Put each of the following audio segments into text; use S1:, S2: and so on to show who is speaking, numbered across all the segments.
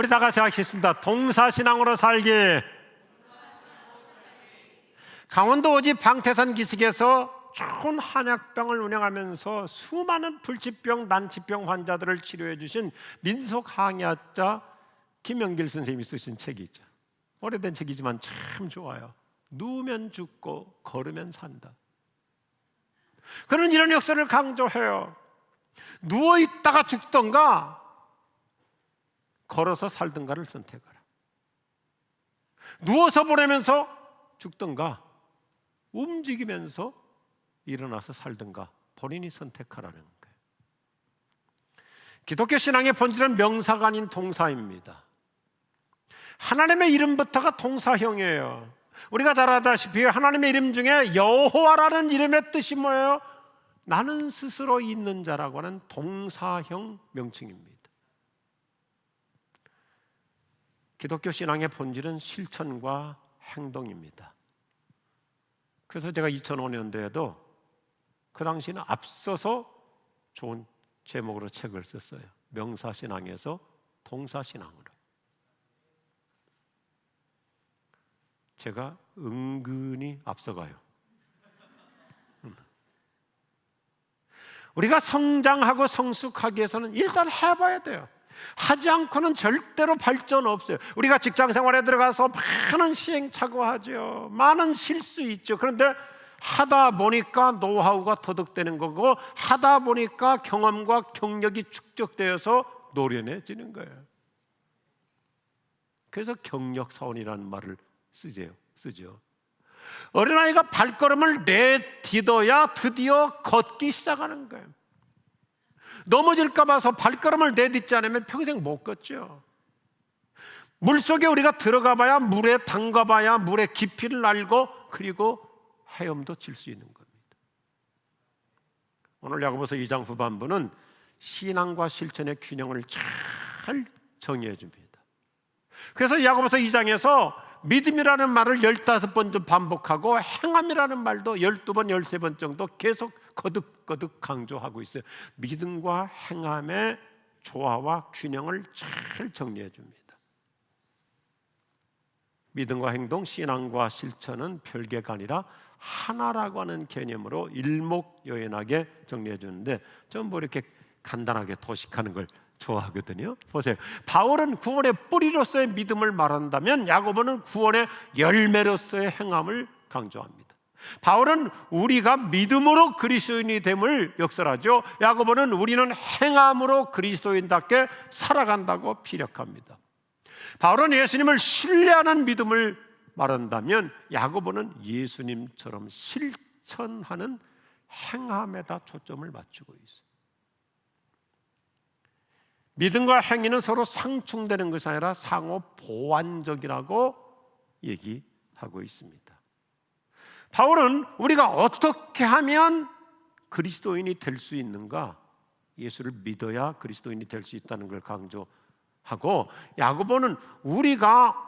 S1: 우리 다 같이 하겠습니다. 동사신앙으로 살기. 강원도 오지 방태산 기슭에서 좋은 한약병을 운영하면서 수많은 불치병, 난치병 환자들을 치료해 주신 민속항야자 김영길 선생님이 쓰신 책이 있죠. 오래된 책이지만 참 좋아요. 누우면 죽고 걸으면 산다. 그는 이런 역사를 강조해요. 누워있다가 죽던가 걸어서 살던가를 선택하라. 누워서 보내면서 죽던가 움직이면서 일어나서 살던가 본인이 선택하라는 거예요. 기독교 신앙의 본질은 명사가 아닌 동사입니다. 하나님의 이름부터가 동사형이에요. 우리가 잘 알다시피 하나님의 이름 중에 여호와라는 이름의 뜻이 뭐예요? 나는 스스로 있는 자라고 하는 동사형 명칭입니다. 기독교 신앙의 본질은 실천과 행동입니다. 그래서 제가 2005년도에도 그 당시는 앞서서 좋은 제목으로 책을 썼어요. 명사신앙에서 동사신앙으로. 제가 은근히 앞서가요. 우리가 성장하고 성숙하기 위해서는 일단 해봐야 돼요. 하지 않고는 절대로 발전 없어요. 우리가 직장 생활에 들어가서 많은 시행착오하죠. 많은 실수 있죠. 그런데 하다 보니까 노하우가 터득되는 거고, 하다 보니까 경험과 경력이 축적되어서 노련해지는 거예요. 그래서 경력사원이라는 말을 쓰죠. 어린아이가 발걸음을 내딛어야 드디어 걷기 시작하는 거예요. 넘어질까 봐서 발걸음을 내딛지 않으면 평생 못 걷죠. 물속에 우리가 들어가 봐야, 물에 담가 봐야 물의 깊이를 알고, 그리고 헤엄도 칠 수 있는 겁니다. 오늘 야고보서 2장 후반부는 신앙과 실천의 균형을 잘 정의해 줍니다. 그래서 야고보서 2장에서 믿음이라는 말을 15번 좀 반복하고 행함이라는 말도 12번, 13번 정도 계속 거듭거듭 강조하고 있어요. 믿음과 행함의 조화와 균형을 잘 정리해 줍니다. 믿음과 행동, 신앙과 실천은 별개가 아니라 하나라고 하는 개념으로 일목요연하게 정리해 주는데, 전부 이렇게 간단하게 도식하는 걸 좋아하거든요. 보세요. 바울은 구원의 뿌리로서의 믿음을 말한다면 야고보는 구원의 열매로서의 행함을 강조합니다. 바울은 우리가 믿음으로 그리스도인이 됨을 역설하죠. 야고보는 우리는 행함으로 그리스도인답게 살아간다고 피력합니다. 바울은 예수님을 신뢰하는 믿음을 말한다면 야고보는 예수님처럼 실천하는 행함에다 초점을 맞추고 있어요. 믿음과 행위는 서로 상충되는 것이 아니라 상호 보완적이라고 얘기하고 있습니다. 바울은 우리가 어떻게 하면 그리스도인이 될 수 있는가, 예수를 믿어야 그리스도인이 될 수 있다는 걸 강조하고, 야고보는 우리가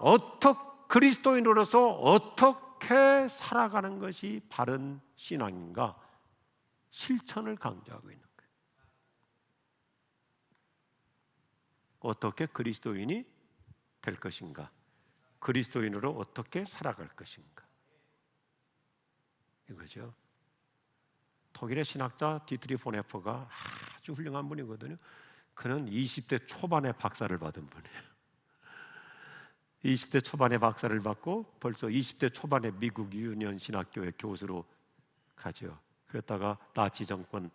S1: 그리스도인으로서 어떻게 살아가는 것이 바른 신앙인가, 실천을 강조하고 있는 거예요. 어떻게 그리스도인이 될 것인가, 그리스도인으로 어떻게 살아갈 것인가, 이거죠. 독일의 신학자 디트리 보네퍼가 아주 훌륭한 분이거든요. 그는 20대 초반에 박사를 받은 분이에요. 20대 초반에 박사를 받고 벌써 20대 초반에 미국 유니언 신학교의 교수로 가죠. 그랬다가 나치 정권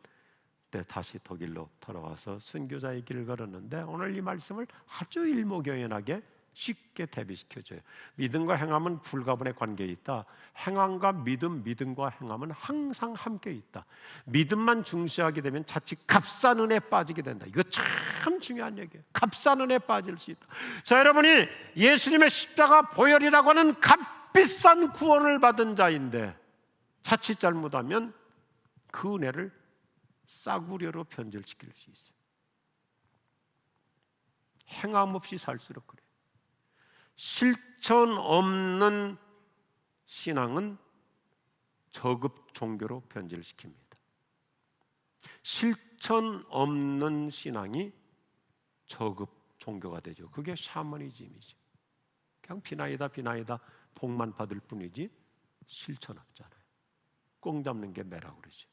S1: 때 다시 독일로 돌아와서 선교자의 길을 걸었는데, 오늘 이 말씀을 아주 일목요연하게 쉽게 대비시켜줘요. 믿음과 행함은 불가분의 관계에 있다. 행함과 믿음과 행함은 항상 함께 있다. 믿음만 중시하게 되면 자칫 값싼 은혜에 빠지게 된다. 이거 참 중요한 얘기예요. 값싼 은혜에 빠질 수 있다. 자, 여러분이 예수님의 십자가 보혈이라고 하는 값비싼 구원을 받은 자인데 자칫 잘못하면 그 은혜를 싸구려로 변절시킬 수 있어요. 행함 없이 살수록 그래요. 실천 없는 신앙은 저급 종교로 변질시킵니다. 실천 없는 신앙이 저급 종교가 되죠. 그게 샤머니즘이죠. 그냥 비나이다 복만 받을 뿐이지 실천 없잖아요. 꽁 잡는 게 매라고 그러죠.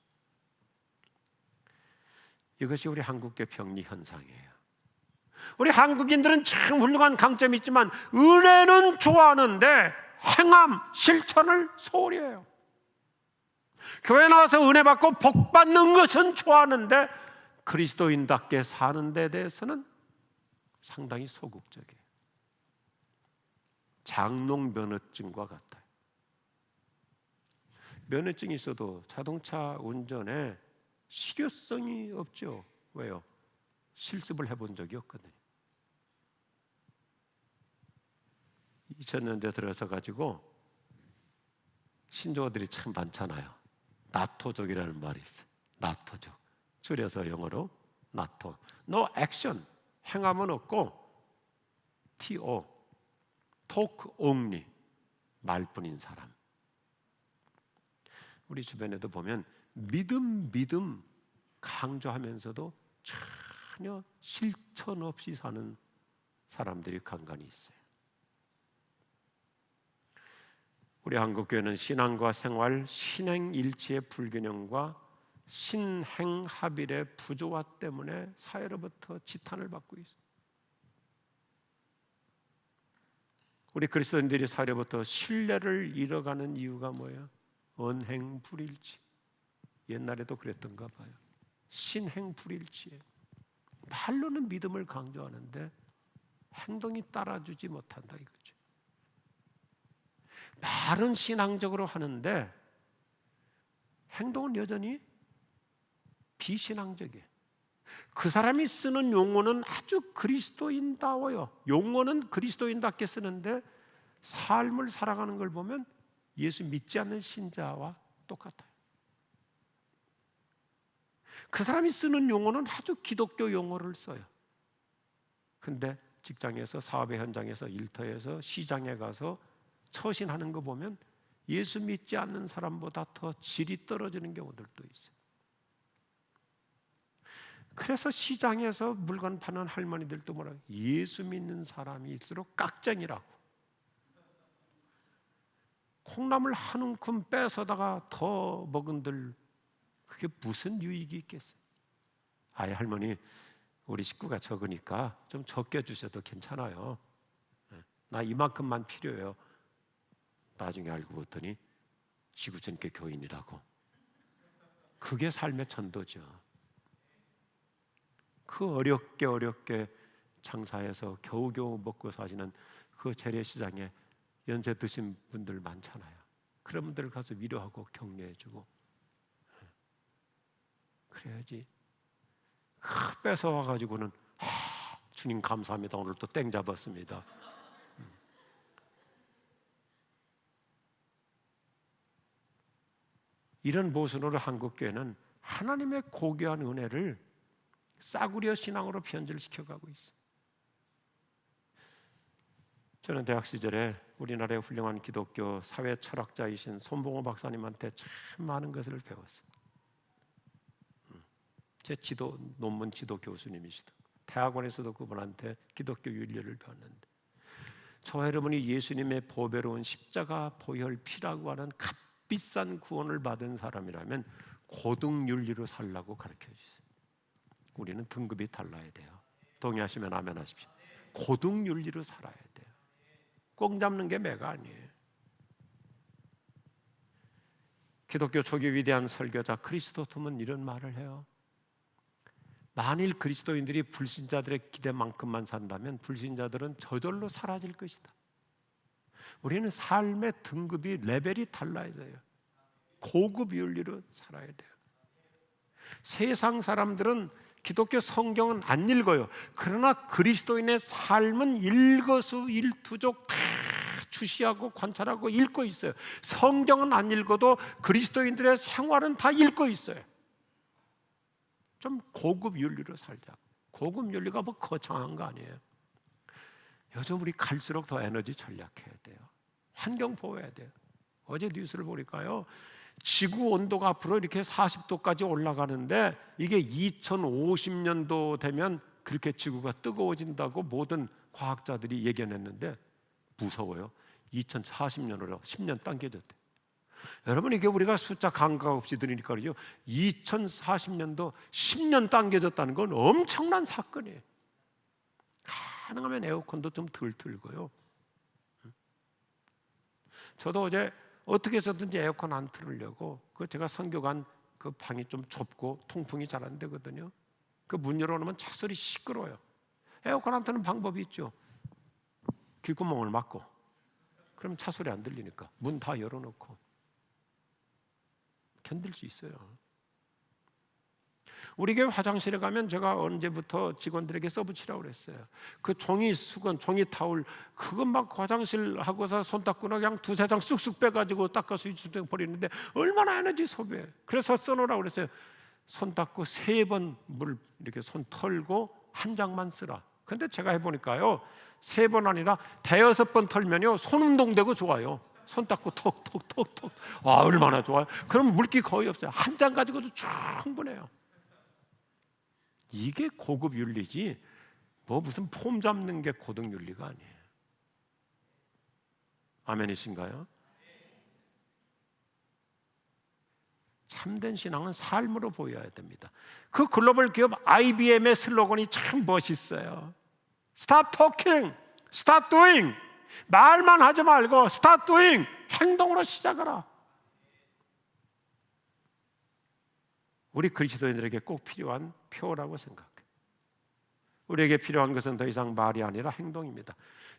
S1: 이것이 우리 한국교 병리 현상이에요. 우리 한국인들은 참 훌륭한 강점이 있지만 은혜는 좋아하는데 행함, 실천을 소홀히 해요. 교회 나와서 은혜 받고 복 받는 것은 좋아하는데 그리스도인답게 사는 데 대해서는 상당히 소극적이에요. 장롱 면허증과 같아요. 면허증이 있어도 자동차 운전에 실효성이 없죠. 왜요? 실습을 해본 적이 없거든요. 2000년대 들어서 가지고 신조어들이 참 많잖아요. 나토족이라는 말이 있어요. 나토족. 줄여서 영어로 나토. No action. 행함은 없고 TO. talk only. 말뿐인 사람. 우리 주변에도 보면 믿음 강조하면서도 전혀 실천 없이 사는 사람들이 간간히 있어요. 우리 한국교회는 신앙과 생활, 신행일치의 불균형과 신행합일의 부조화 때문에 사회로부터 지탄을 받고 있어요. 우리 그리스도인들이 사회로부터 신뢰를 잃어가는 이유가 뭐예요? 언행불일치. 옛날에도 그랬던가 봐요. 신행불일치예요. 말로는 믿음을 강조하는데 행동이 따라주지 못한다 이거죠. 말은 신앙적으로 하는데 행동은 여전히 비신앙적이에요. 그 사람이 쓰는 용어는 아주 그리스도인다워요. 용어는 그리스도인답게 쓰는데 삶을 살아가는 걸 보면 예수 믿지 않는 신자와 똑같아요. 그 사람이 쓰는 용어는 아주 기독교 용어를 써요. 근데 직장에서, 사업의 현장에서, 일터에서, 시장에 가서 처신하는 거 보면 예수 믿지 않는 사람보다 더 질이 떨어지는 경우들도 있어요. 그래서 시장에서 물건 파는 할머니들도 뭐라고, 예수 믿는 사람일수록 깍쟁이라고. 콩나물 한 움큼 뺏어다가 더 먹은들 그게 무슨 유익이 있겠어요? 아예 할머니 우리 식구가 적으니까 좀 적게 주셔도 괜찮아요. 나 이만큼만 필요해요. 나중에 알고 봤더니 지구촌교 교인이라고. 그게 삶의 전도죠. 그 어렵게 장사해서 겨우겨우 먹고 사시는 그 재래시장에 연세 드신 분들 많잖아요. 그런 분들 가서 위로하고 격려해주고 그래야지. 뺏어와가지고는 주님 감사합니다. 오늘 또 땡 잡았습니다. 이런 모순으로 한국교회는 하나님의 고귀한 은혜를 싸구려 신앙으로 변질시켜가고 있어요. 저는 대학 시절에 우리나라의 훌륭한 기독교 사회 철학자이신 손봉호 박사님한테 참 많은 것을 배웠어요. 제 논문 지도 교수님이시다. 대학원에서도 그분한테 기독교 윤리를 배웠는데 저와 여러분이 예수님의 보배로운 십자가 보혈 피라고 하는 값비싼 구원을 받은 사람이라면 고등윤리로 살라고 가르쳐 주세요. 우리는 등급이 달라야 돼요. 동의하시면 아멘 하십시오. 고등윤리로 살아야 돼요. 꽁 잡는 게 매가 아니에요. 기독교 초기 위대한 설교자 크리스토톰은 이런 말을 해요. 만일 그리스도인들이 불신자들의 기대만큼만 산다면 불신자들은 저절로 사라질 것이다. 우리는 삶의 등급이 레벨이 달라야 돼요. 고급 윤리로 살아야 돼요. 세상 사람들은 기독교 성경은 안 읽어요. 그러나 그리스도인의 삶은 일거수일투족 다 주시하고 관찰하고 읽고 있어요. 성경은 안 읽어도 그리스도인들의 생활은 다 읽고 있어요. 좀 고급 윤리로 살자. 고급 윤리가 뭐 거창한 거 아니에요. 요즘 우리 갈수록 더 에너지 절약해야 돼요. 환경 보호해야 돼요. 어제 뉴스를 보니까요, 지구 온도가 앞으로 이렇게 40도까지 올라가는데 이게 2050년도 되면 그렇게 지구가 뜨거워진다고 모든 과학자들이 예견했는데 무서워요. 2040년으로 10년 당겨졌대. 여러분, 이게 우리가 숫자 감각 없이 들으니까 그러죠. 2040년도 10년 당겨졌다는 건 엄청난 사건이에요. 가능하면 에어컨도 좀 덜 틀고요. 저도 어제 어떻게 해서든지 에어컨 안 틀으려고, 그 제가 선교관 그 방이 좀 좁고 통풍이 잘 안 되거든요. 그 문 열어놓으면 차 소리 시끄러워요. 에어컨 안 트는 방법이 있죠. 귓구멍을 막고, 그러면 차 소리 안 들리니까 문 다 열어놓고 견딜 수 있어요. 우리 교회 화장실에 가면 제가 언제부터 직원들에게 써붙이라고 그랬어요. 그 종이 수건, 종이 타올 그것 막 화장실 하고서 손 닦거나 그냥 두세 장 쑥쑥 빼가지고 닦아서 유치원에 버리는데 얼마나 에너지 소비해. 그래서 써놓으라고 그랬어요. 손 닦고 3번 물 이렇게 손 털고 한 장만 쓰라. 근데 제가 해보니까요, 3번 아니라 5번 털면요 손 운동되고 좋아요. 손 닦고 톡톡톡톡. 아, 얼마나 좋아요. 그럼 물기 거의 없어요. 한 장 가지고도 충분해요. 이게 고급 윤리지 뭐 무슨 폼 잡는 게 고등 윤리가 아니에요. 아멘이신가요? 참된 신앙은 삶으로 보여야 됩니다. 그 글로벌 기업 IBM의 슬로건이 참 멋있어요. Stop talking, start doing. 말만 하지 말고 start doing, 행동으로 시작하라. 우리 그리스도인들에게 꼭 필요한 표라고 생각해요. 우리에게 필요한 것은 더 이상 말이 아니라 행동입니다.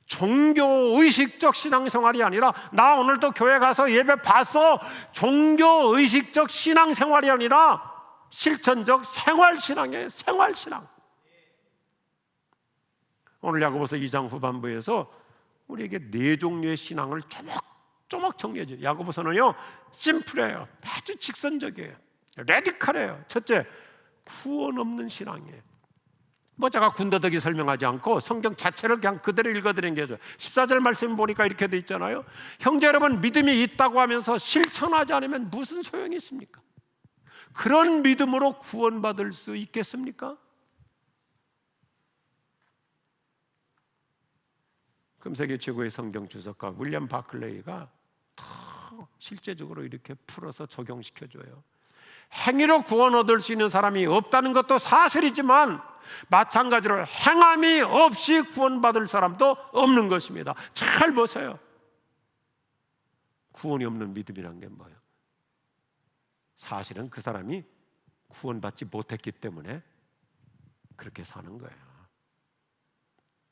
S1: 종교의식적 신앙생활이 아니라 나 오늘도 교회 가서 예배 봤어, 종교의식적 신앙생활이 아니라 실천적 생활신앙이에요. 생활신앙. 오늘 야고보서 2장 후반부에서 우리에게 4종류의 신앙을 조목조목 정리해줘요. 야고보서는요 심플해요. 아주 직선적이에요. 레디컬해요. 첫째, 구원 없는 신앙이에요. 뭐 제가 군더더기 설명하지 않고 성경 자체를 그냥 그대로 읽어드린 게죠. 14절 말씀 보니까 이렇게 돼 있잖아요. 형제 여러분, 믿음이 있다고 하면서 실천하지 않으면 무슨 소용이 있습니까? 그런 믿음으로 구원받을 수 있겠습니까? 금세기 최고의 성경 주석가 윌리엄 바클레이가 더 실제적으로 이렇게 풀어서 적용시켜줘요. 행위로 구원 얻을 수 있는 사람이 없다는 것도 사실이지만 마찬가지로 행함이 없이 구원받을 사람도 없는 것입니다. 잘 보세요. 구원이 없는 믿음이란 게 뭐예요? 사실은 그 사람이 구원받지 못했기 때문에 그렇게 사는 거예요.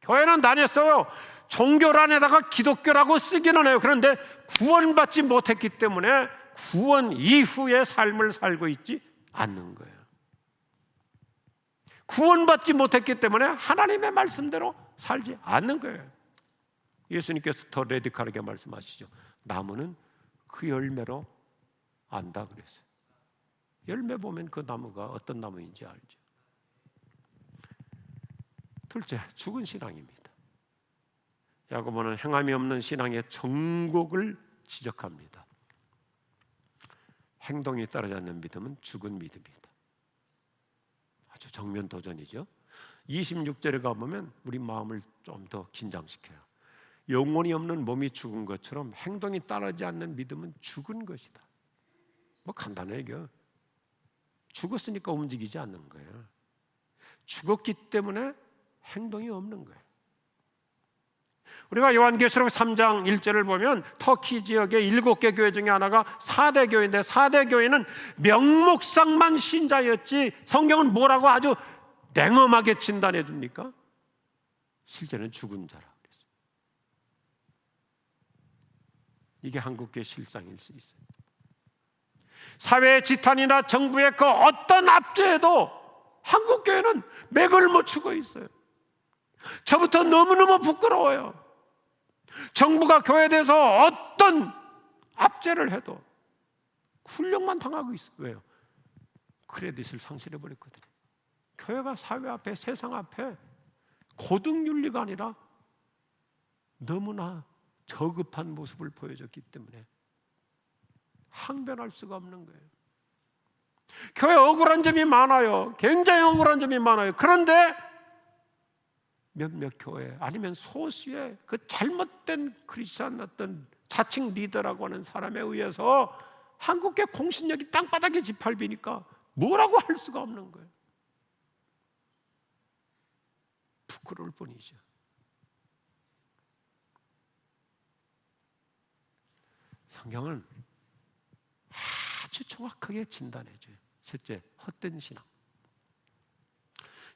S1: 교회는 다녔어요. 종교란에다가 기독교라고 쓰기는 해요. 그런데 구원받지 못했기 때문에 구원 이후의 삶을 살고 있지 않는 거예요. 구원받지 못했기 때문에 하나님의 말씀대로 살지 않는 거예요. 예수님께서 더 레디컬하게 말씀하시죠. 나무는 그 열매로 안다 그랬어요. 열매 보면 그 나무가 어떤 나무인지 알죠. 둘째, 죽은 신앙입니다. 야고보는 행함이 없는 신앙의 정곡을 지적합니다. 행동이 따르지 않는 믿음은 죽은 믿음이다. 아주 정면 도전이죠. 26절에 가보면 우리 마음을 좀 더 긴장시켜요. 영혼이 없는 몸이 죽은 것처럼 행동이 따르지 않는 믿음은 죽은 것이다. 뭐 간단해요. 이게. 죽었으니까 움직이지 않는 거예요. 죽었기 때문에 행동이 없는 거예요. 우리가 요한계시록 3장 1절을 보면 터키 지역의 7개 교회 중에 하나가 4대 교회인데 4대 교회는 명목상만 신자였지 성경은 뭐라고 아주 냉엄하게 진단해 줍니까? 실제는 죽은 자라 그랬어요. 이게 한국교회 실상일 수 있어요. 사회의 지탄이나 정부의 그 어떤 압제에도 한국교회는 맥을 못 추고 있어요. 저부터 너무너무 부끄러워요. 정부가 교회에 대해서 어떤 압제를 해도 굴욕만 당하고 있어요. 왜요? 크레딧을 상실해버렸거든요. 교회가 사회 앞에, 세상 앞에 고등윤리가 아니라 너무나 저급한 모습을 보여줬기 때문에 항변할 수가 없는 거예요. 교회 억울한 점이 많아요. 굉장히 억울한 점이 많아요. 그런데 몇몇 교회 아니면 소수의 그 잘못된 크리스천 어떤 자칭 리더라고 하는 사람에 의해서 한국의 공신력이 땅바닥에 짓밟히니까 뭐라고 할 수가 없는 거예요. 부끄러울 뿐이죠. 성경은 아주 정확하게 진단해줘요. 셋째, 헛된 신앙.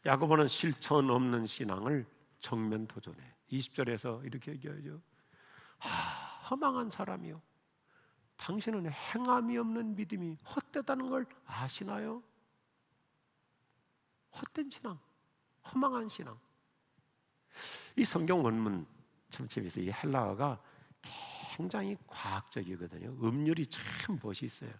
S1: 야고보는 실천 없는 신앙을 정면 도전해. 20절에서 이렇게 얘기하죠. 허망한 사람이요, 당신은 행함이 없는 믿음이 헛되다는 걸 아시나요? 헛된 신앙, 허망한 신앙. 이 성경 원문 참 재밌어요. 이 헬라어가 굉장히 과학적이거든요. 음률이 참 멋있어요.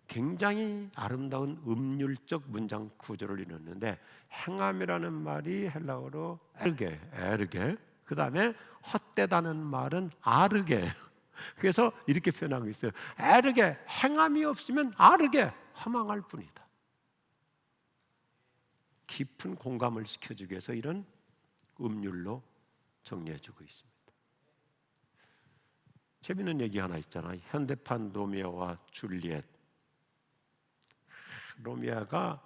S1: 굉장히 아름다운 음률적 문장 구조를 이루는데, 행함이라는 말이 헬라어로 에르게, 그 다음에 헛되다는 말은 아르게. 그래서 이렇게 표현하고 있어요. 에르게, 행함이 없으면 아르게, 허망할 뿐이다. 깊은 공감을 시켜주기 위해서 이런 음률로 정리해주고 있습니다. 재밌는 얘기 하나 있잖아요. 현대판 로미오와 줄리엣. 로미오가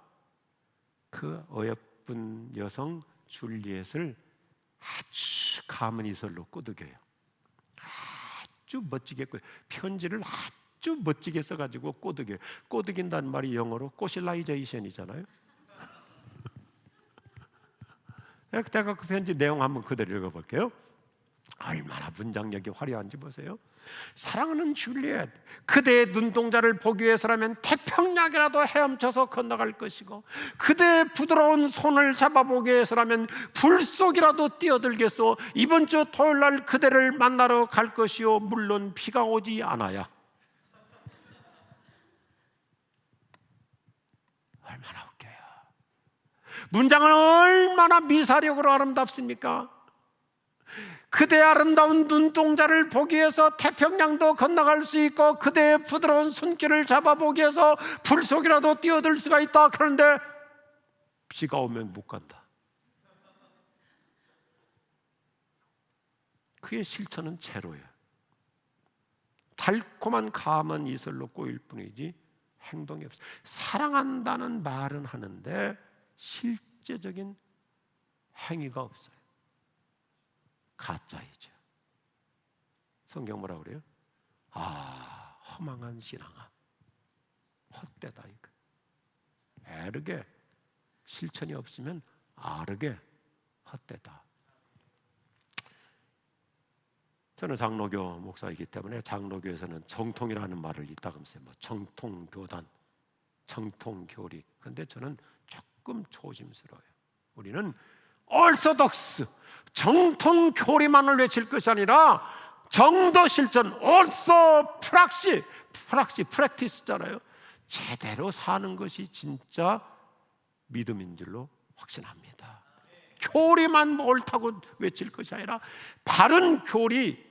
S1: 그 어여쁜 여성 줄리엣을 아주 감은 이설로 꼬드겨요. 아주 멋지게 편지를 아주 멋지게 써가지고 꼬드겨요. 꼬드긴다는 말이 영어로 꼬실라이제이션이잖아요. 내가 그 편지 내용 한번 그대로 읽어볼게요. 얼마나 문장력이 화려한지 보세요. 사랑하는 줄리엣, 그대의 눈동자를 보기 위해서라면 태평양이라도 헤엄쳐서 건너갈 것이고, 그대의 부드러운 손을 잡아보기 위해서라면 불 속이라도 뛰어들겠소. 이번 주 토요일 날 그대를 만나러 갈 것이요, 물론 비가 오지 않아야. 얼마나 웃겨요. 문장은 얼마나 미사력으로 아름답습니까? 그대의 아름다운 눈동자를 보기 위해서 태평양도 건너갈 수 있고, 그대의 부드러운 손길을 잡아보기 위해서 불 속이라도 뛰어들 수가 있다. 그런데 비가 오면 못 간다. 그의 실천은 제로예요. 달콤한 감은 이설로 꼬일 뿐이지 행동이 없어요. 사랑한다는 말은 하는데 실제적인 행위가 없어요. 가짜이죠. 성경 뭐라 그래요? 허망한 신앙아, 헛되다 이거. 에르게, 실천이 없으면 아르게, 헛되다. 저는 장로교 목사이기 때문에 장로교에서는 정통이라는 말을 이따금씩 정통교단, 정통교리. 그런데 저는 조금 조심스러워요. 우리는 orthodox, 정통 교리만을 외칠 것이 아니라 정도 실천, also practice잖아요. 제대로 사는 것이 진짜 믿음인 줄로 확신합니다. 교리만 옳다고 외칠 것이 아니라 바른 교리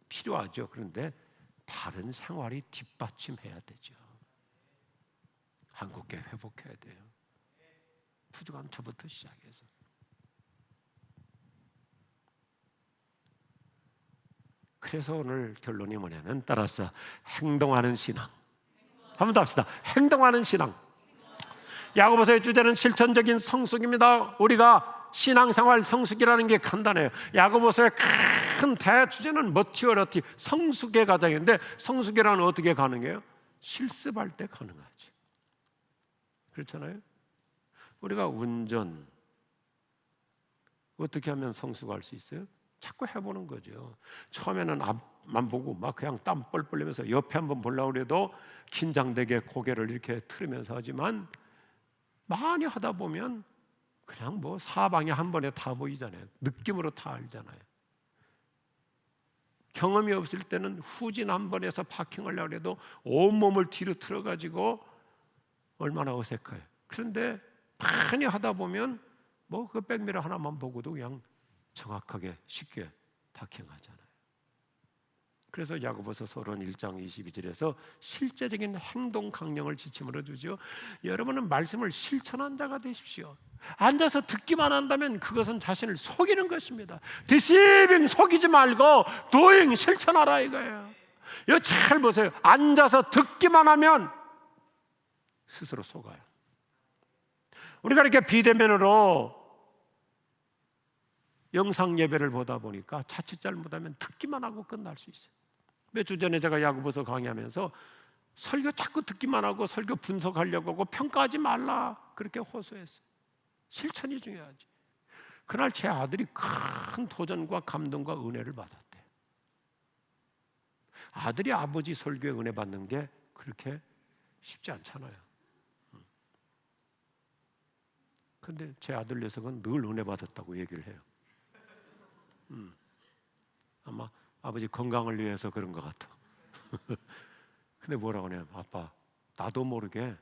S1: 필요하죠. 그런데 바른 생활이 뒷받침해야 되죠. 한국계 회복해야 돼요. 부족한 저부터 시작해서. 그래서 오늘 결론이 뭐냐면, 따라서 행동하는 신앙. 한 번 더 합시다. 행동하는 신앙. 야고보서의 주제는 실천적인 성숙입니다. 우리가 신앙생활 성숙이라는 게 간단해요. 야고보서의 큰 대주제는 머치어러티, 성숙의 과정인데, 성숙이라는 어떻게 가능해요? 실습할 때 가능하지. 그렇잖아요. 우리가 운전 어떻게 하면 성숙할 수 있어요? 자꾸 해보는 거죠. 처음에는 앞만 보고 막 그냥 땀 뻘뻘 흘리면서 옆에 한번 보려고 해도 긴장되게 고개를 이렇게 틀으면서 하지만, 많이 하다 보면 그냥 사방에 한 번에 다 보이잖아요. 느낌으로 다 알잖아요. 경험이 없을 때는 후진 한 번에서 파킹하려고 해도 온몸을 뒤로 틀어가지고 얼마나 어색해요. 그런데 많이 하다 보면 그 백미러 하나만 보고도 그냥 정확하게 쉽게 파킹하잖아요. 그래서 야고보서 서론 1장 22절에서 실제적인 행동 강령을 지침으로 주죠. 여러분은 말씀을 실천한 자가 되십시오. 앉아서 듣기만 한다면 그것은 자신을 속이는 것입니다. deceiving, 속이지 말고 doing, 실천하라 이거예요. 이거 잘 보세요. 앉아서 듣기만 하면 스스로 속아요. 우리가 이렇게 비대면으로 영상 예배를 보다 보니까 자칫 잘못하면 듣기만 하고 끝날 수 있어요. 몇 주 전에 제가 야고보서 강의하면서 설교 자꾸 듣기만 하고 설교 분석하려고 하고 평가하지 말라 그렇게 호소했어요. 실천이 중요하지. 그날 제 아들이 큰 도전과 감동과 은혜를 받았대요. 아들이 아버지 설교에 은혜 받는 게 그렇게 쉽지 않잖아요. 근데 제 아들 녀석은 늘 은혜 받았다고 얘기를 해요. 아마 아버지 건강을 위해서 그런 것 같아. 근데 뭐라고 하냐면 아빠, 나도 모르게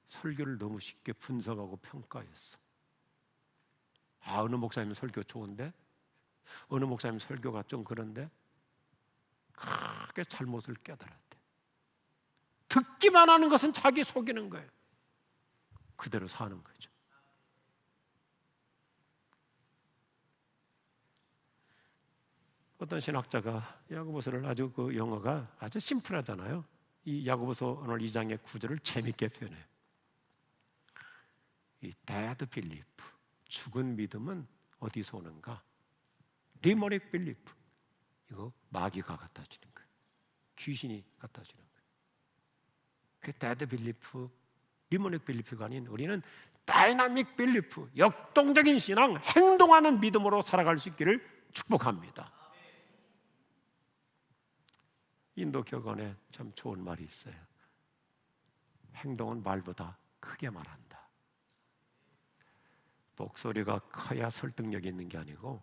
S1: 설교를 너무 쉽게 분석하고 평가했어. 어느 목사님 설교 좋은데 어느 목사님 설교가 좀 그런데 크게 잘못을 깨달았대. 듣기만 하는 것은 자기 속이는 거예요. 그대로 사는 거죠. 어떤 신학자가 야고보서를 아주 그 영어가 아주 심플하잖아요. 이 야고보서 오늘 2장의 구절을 재밌게 표현해요. 이 dead belief, 죽은 믿음은 어디서 오는가? demonic belief, 이거 마귀가 갖다 주는 거예요. 귀신이 갖다 주는 거예요. 그 dead belief, demonic belief가 아닌 우리는 dynamic belief, 역동적인 신앙, 행동하는 믿음으로 살아갈 수 있기를 축복합니다. 인도 격언에 참 좋은 말이 있어요. 행동은 말보다 크게 말한다. 목소리가 커야 설득력이 있는 게 아니고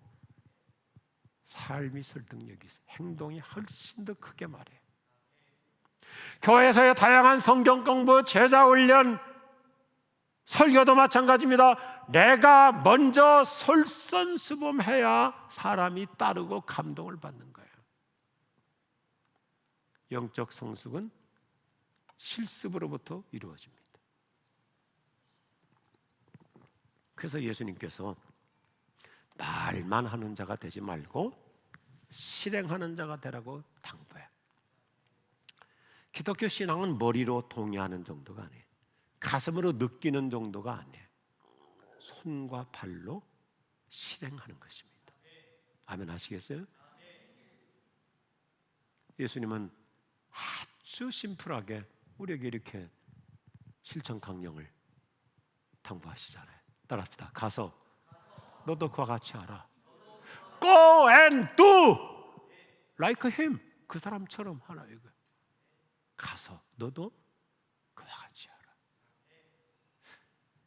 S1: 삶이 설득력이 있어요. 행동이 훨씬 더 크게 말해요. 교회에서의 다양한 성경 공부, 제자 훈련, 설교도 마찬가지입니다. 내가 먼저 솔선수범해야 사람이 따르고 감동을 받는 거예요. 영적 성숙은 실습으로부터 이루어집니다. 그래서 예수님께서 말만 하는 자가 되지 말고 실행하는 자가 되라고 당부해요. 기독교 신앙은 머리로 동의하는 정도가 아니에요. 가슴으로 느끼는 정도가 아니에요. 손과 발로 실행하는 것입니다. 아멘 하시겠어요? 예수님은 아주 심플하게 우리에게 이렇게 실천 강령을 당부하시잖아요. 따라합시다. 가서 너도 그와 같이 하라. Go and do like him. 그 사람처럼 하라 이거. 가서 너도 그와 같이 하라.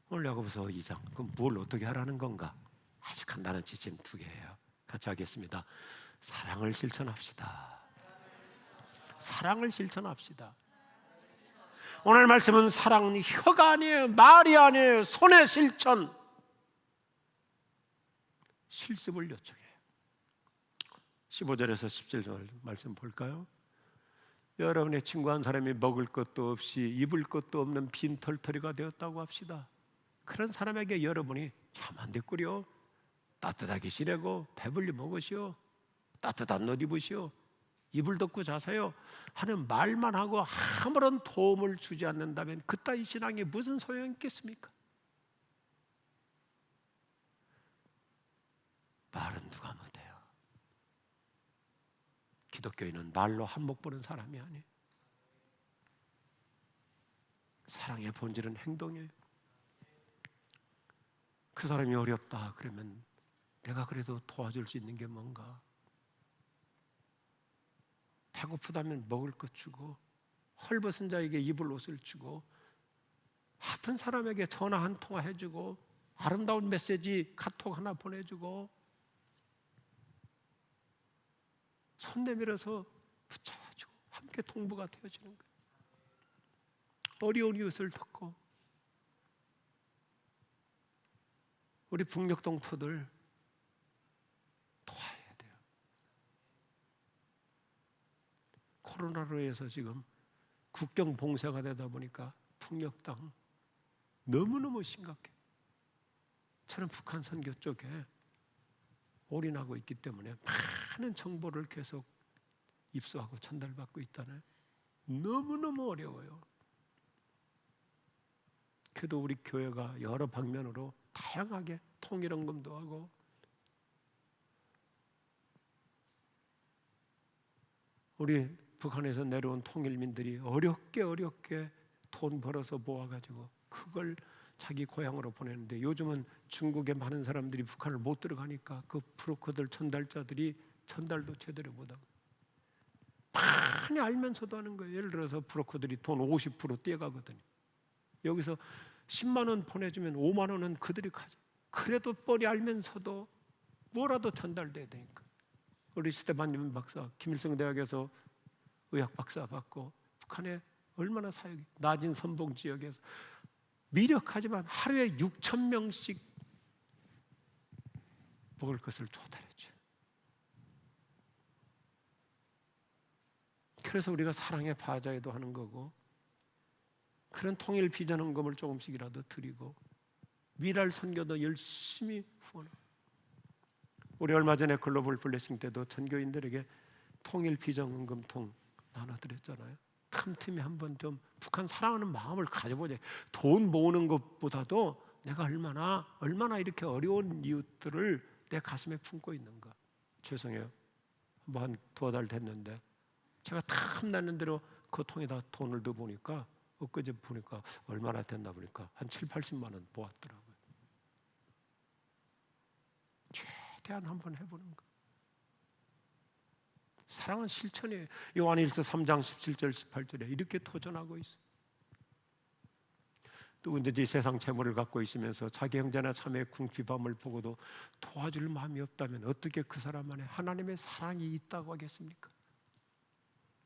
S1: 오늘 야고보서 2장. 그럼 뭘 어떻게 하라는 건가? 아주 간단한 지침 2개예요. 같이 하겠습니다. 사랑을 실천합시다. 사랑을 실천합시다. 오늘 말씀은 사랑은 혀가 아니에요. 말이 아니에요. 손의 실천. 실습을 요청해요. 15절에서 17절 말씀 볼까요? 여러분의 친구 한 사람이 먹을 것도 없이 입을 것도 없는 빈털터리가 되었다고 합시다. 그런 사람에게 여러분이 참 안 됐구려. 따뜻하게 지내고 배불리 먹으시오. 따뜻한 옷 입으시오. 이불 덮고 자세요 하는 말만 하고 아무런 도움을 주지 않는다면 그따위 신앙이 무슨 소용이 있겠습니까? 말은 누가 못해요. 기독교인은 말로 한몫 보는 사람이 아니에요. 사랑의 본질은 행동이에요. 그 사람이 어렵다 그러면 내가 그래도 도와줄 수 있는 게 뭔가? 배고프다면 먹을 것 주고, 헐벗은 자에게 입을 옷을 주고, 아픈 사람에게 전화 한 통화 해주고, 아름다운 메시지 카톡 하나 보내주고, 손 내밀어서 붙잡아주고 함께 동부가 되어주는 거예요. 어려운 이웃을 돕고. 우리 북녘 동포들 도와야 돼요. 코로나로 해서 지금 국경 봉쇄가 되다 보니까 풍력당 너무너무 심각해. 저는 북한 선교 쪽에 올인하고 있기 때문에 많은 정보를 계속 입수하고 전달받고 있다네. 너무너무 어려워요. 그래도 우리 교회가 여러 방면으로 다양하게 통일헌금도 하고 우리 북한에서 내려온 통일민들이 어렵게 돈 벌어서 모아가지고 그걸 자기 고향으로 보내는데, 요즘은 중국에 많은 사람들이 북한을 못 들어가니까 그 브로커들 전달자들이 전달도 제대로 못하고 많이 알면서도 하는 거예요. 예를 들어서 브로커들이 돈 50% 떼가거든요. 여기서 10만 원 보내주면 5만 원은 그들이 가져. 그래도 뻔히 알면서도 뭐라도 전달돼야 되니까. 우리 스테반 박사 김일성 대학에서 의학 박사 받고 북한에 얼마나 사역이 낮은 선봉 지역에서 미력하지만 하루에 6,000명씩 먹을 것을 조달했죠. 그래서 우리가 사랑의 바자회도 하는 거고, 그런 통일 비전 헌금을 조금씩이라도 드리고 미랄 선교도 열심히 후원하고, 우리 얼마 전에 글로벌 블레싱 때도 전교인들에게 통일 비전 헌금통 나눠드렸잖아요. 틈틈이 한번 좀 북한 사랑하는 마음을 가져보자. 돈 모으는 것보다도 내가 얼마나 이렇게 어려운 이웃들을 내 가슴에 품고 있는가. 죄송해요. 뭐 한 2달 됐는데 제가 탐나는 대로 그 통에다 돈을 넣어 보니까 엊그제 보니까 얼마나 됐나 보니까 한 7, 80만 원 모았더라고요. 최대한 한번 해보는 거. 사랑은 실천이에요. 요한일서 3장 17절 18절에 이렇게 도전하고 있어요. 누구든지 세상 재물을 갖고 있으면서 자기 형제나 자매의 궁핍함을 보고도 도와줄 마음이 없다면 어떻게 그 사람 안에 하나님의 사랑이 있다고 하겠습니까?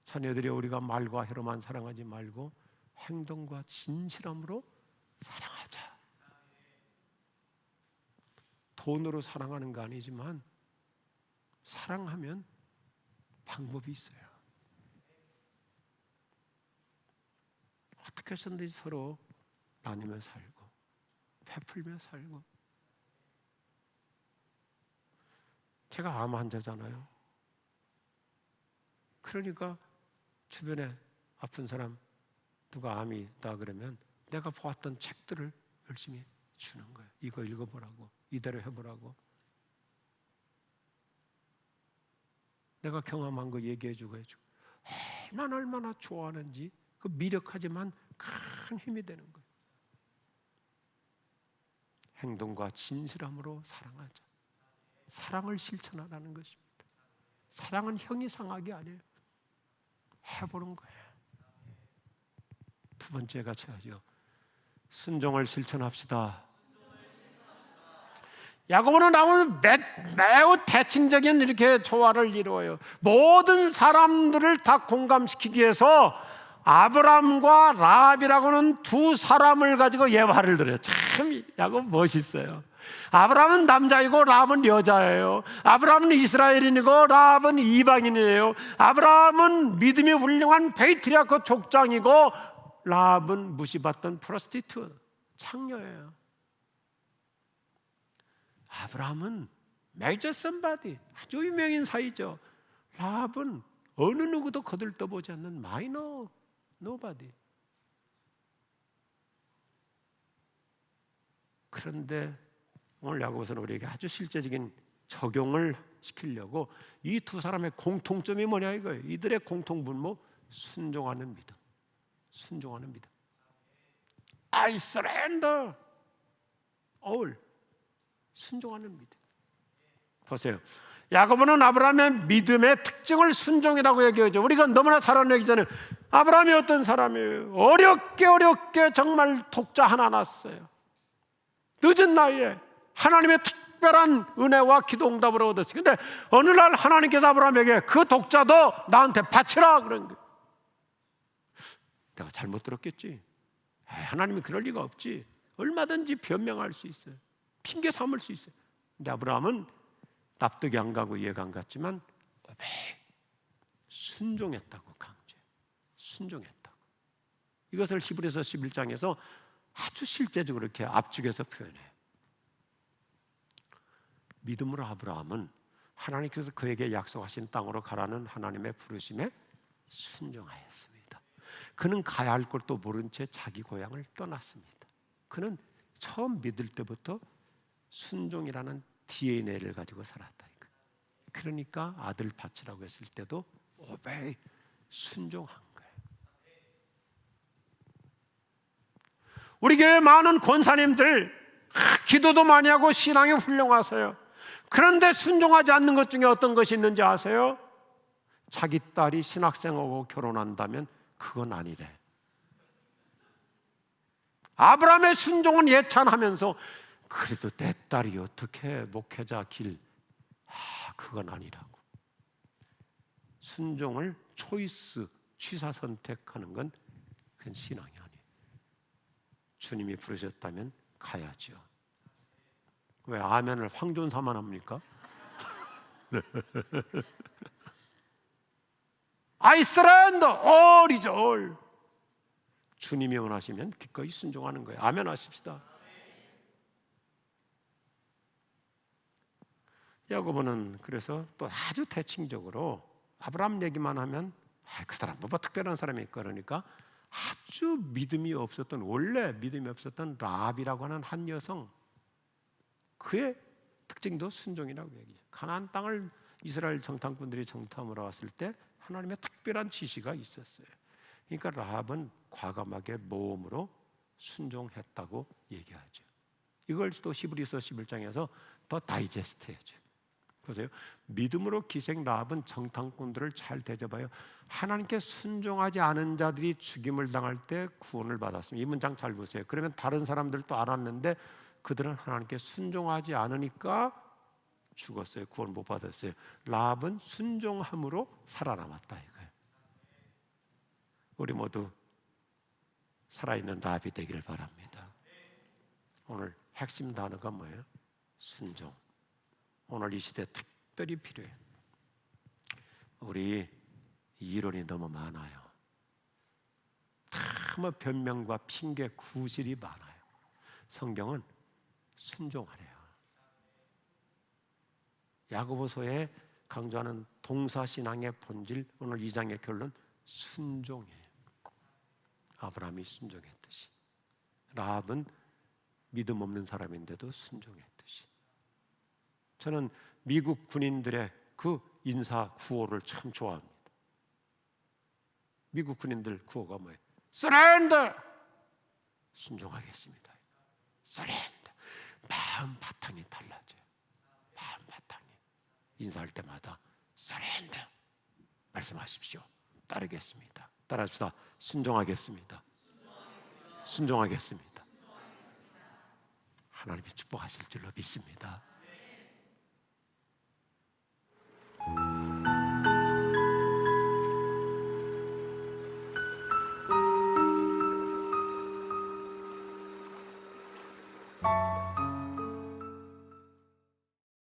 S1: 자녀들이 우리가 말과 혀로만 사랑하지 말고 행동과 진실함으로 사랑하자. 돈으로 사랑하는 거 아니지만 사랑하면 방법이 있어요. 어떻게 해서든지 서로 나누며 살고 베풀며 살고. 제가 암 환자잖아요. 그러니까 주변에 아픈 사람 누가 암이다 그러면 내가 보았던 책들을 열심히 주는 거예요. 이거 읽어보라고, 이대로 해보라고. 내가 경험한 거 얘기해주고 해주고. 난 얼마나 좋아하는지. 그 미력하지만 큰 힘이 되는 거예요. 행동과 진실함으로 사랑하자. 사랑을 실천하라는 것입니다. 사랑은 형이상하게 아니에요. 해보는 거예요. 두 번째 같이 하죠. 순종을 실천합시다. 야고보는 나오는 매우 대칭적인 이렇게 조화를 이루어요. 모든 사람들을 다 공감시키기 위해서 아브람과 라합이라고는 두 사람을 가지고 예화를 들어요. 참 야고보 멋있어요. 아브람은 남자이고 라합은 여자예요. 아브람은 이스라엘인이고 라합은 이방인이에요. 아브람은 믿음이 훌륭한 페이트리아크 족장이고 라합은 무시받던 프로스티튜트 창녀예요. 아브라함은 메이저 썸바디, 아주 유명인 사이죠. 라합은 어느 누구도 거들떠보지 않는 마이너 노바디. 그런데 오늘 야고보서는 우리에게 아주 실제적인 적용을 시키려고 이 두 사람의 공통점이 뭐냐 이거예요. 이들의 공통분모, 순종하는 믿음. 순종하는 믿음. I surrender all. 순종하는 믿음. 보세요. 야고보는 아브라함의 믿음의 특징을 순종이라고 얘기하죠. 우리가 너무나 잘 아는 얘기잖아요. 아브라함이 어떤 사람이에요? 어렵게 정말 독자 하나 낳았어요. 늦은 나이에 하나님의 특별한 은혜와 기도 응답을 얻었어요. 근데 어느 날 하나님께서 아브라함에게 그 독자도 나한테 바치라 그런 거예요. 내가 잘못 들었겠지. 하나님이 그럴 리가 없지. 얼마든지 변명할 수 있어요. 핑계 삼을 수 있어요. 근데 아브라함은 납득이 안 가고 이해가 안 갔지만 순종했다고 강조해요. 순종했다고. 이것을 히브리서 11장에서 아주 실제적으로 이렇게 압축해서 표현해요. 믿음으로 아브라함은 하나님께서 그에게 약속하신 땅으로 가라는 하나님의 부르심에 순종하였습니다. 그는 가야 할 것도 모른 채 자기 고향을 떠났습니다. 그는 처음 믿을 때부터 순종이라는 DNA를 가지고 살았다. 그러니까 아들 바치라고 했을 때도 오베이, 순종한 거예요. 우리 교회 많은 권사님들 기도도 많이 하고 신앙이 훌륭하세요. 그런데 순종하지 않는 것 중에 어떤 것이 있는지 아세요? 자기 딸이 신학생하고 결혼한다면 그건 아니래. 아브라함의 순종은 예찬하면서 그래도 내 딸이 어떻게 목회자 길, 그건 아니라고. 순종을 초이스, 취사 선택하는 건 그건 신앙이 아니에요. 주님이 부르셨다면 가야죠. 왜 아멘을 황존사만 합니까? I surrender, all is all. 주님이 원하시면 기꺼이 순종하는 거예요. 아멘 하십시다. 야고보는 그래서 또 아주 대칭적으로 아브라함 얘기만 하면 그 사람 뭐 특별한 사람이 있고 그러니까 아주 믿음이 없었던, 원래 믿음이 없었던 라합이라고 하는 한 여성, 그의 특징도 순종이라고 얘기해요. 가나안 땅을 이스라엘 정탐꾼들이 정탐하러 왔을 때 하나님의 특별한 지시가 있었어요. 그러니까 라합은 과감하게 모험으로 순종했다고 얘기하죠. 이걸 또 히브리서 11장에서 더 다이제스트 해줘요. 보세요. 믿음으로 기생 라합은 정탐꾼들을 잘 대접하여 하나님께 순종하지 않은 자들이 죽임을 당할 때 구원을 받았습니다. 이 문장 잘 보세요. 그러면 다른 사람들도 알았는데 그들은 하나님께 순종하지 않으니까 죽었어요. 구원 못 받았어요. 라합은 순종함으로 살아남았다 이거예요. 우리 모두 살아있는 라합이 되길 바랍니다. 오늘 핵심 단어가 뭐예요? 순종. 오늘 이 시대에 특별히 필요해요. 우리 이론이 너무 많아요. 뭐 변명과 핑계, 구실이 많아요. 성경은 순종하래요. 야고보서에 강조하는 동사신앙의 본질, 오늘 2장의 결론 순종이에요. 아브라함이 순종했듯이 라합은 믿음 없는 사람인데도 순종했듯이. 저는 미국 군인들의 그 인사 구호를 참 좋아합니다. 미국 군인들 구호가 뭐예요? Surrender! 순종하겠습니다. Surrender! 마음 바탕이 달라져요. 마음 바탕이. 인사할 때마다 Surrender! 말씀하십시오. 따르겠습니다. 따라합시다. 순종하겠습니다. 순종하겠습니다. 하나님이 축복하실 줄로 믿습니다.